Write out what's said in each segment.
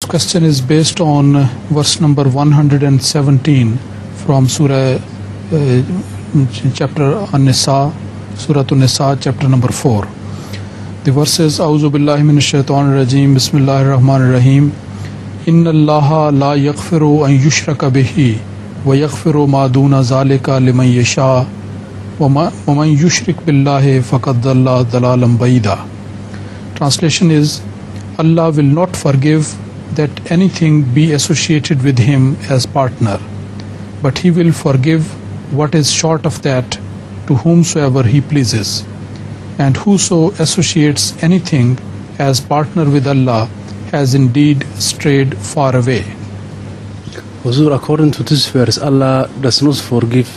first question is based on verse number 117 from Surah chapter An-Nisa, Surah An-Nisa, chapter number 4. The verse is, A'udhu billahi minash shaitanir rajeem, Bismillahir Rahmanir Rahim. Inna Allaha la yaghfiru an yushraka bihi wa yaghfiru ma duna zalika liman yasha wa man yushrik billahi faqad dhalla dhalalan ba'ida. Translation is, Allah will not forgive that anything be associated with Him as partner, but He will forgive what is short of that to whomsoever He pleases. And whoso associates anything as partner with Allah has indeed strayed far away. Huzur, according to this verse, Allah does not forgive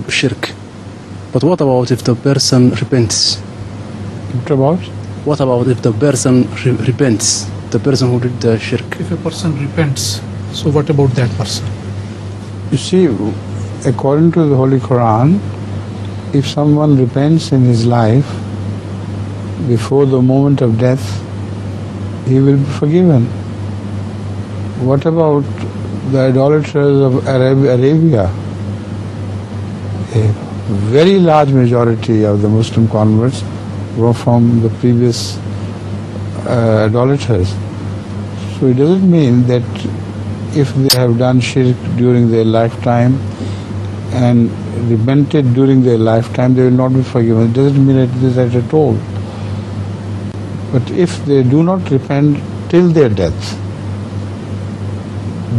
shirk. But what about if the person repents? What about if the person repents? The person who did the shirk. If a person repents, so what about that person? You see, according to the Holy Quran, if someone repents in his life before the moment of death, he will be forgiven. What about the idolaters of Arabia? A very large majority of the Muslim converts were from the previous idolaters. So it doesn't mean that if they have done shirk during their lifetime and repented during their lifetime, they will not be forgiven. It doesn't mean this at all. But if they do not repent till their death,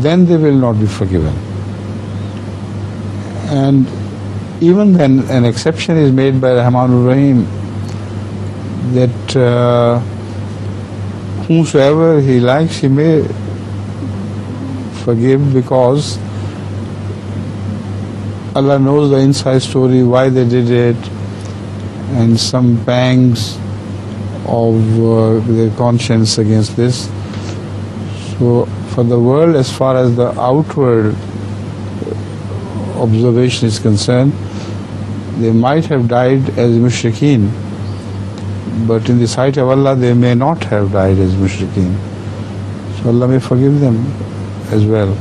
then they will not be forgiven. And even then, an exception is made by Rahmanur Rahim that whomsoever He likes, He may forgive, because Allah knows the inside story, why they did it, and some pangs of their conscience against this. So for the world, as far as the outward observation is concerned, they might have died as mushrikeen, but in the sight of Allah they may not have died as mushrikeen. So Allah may forgive them as well.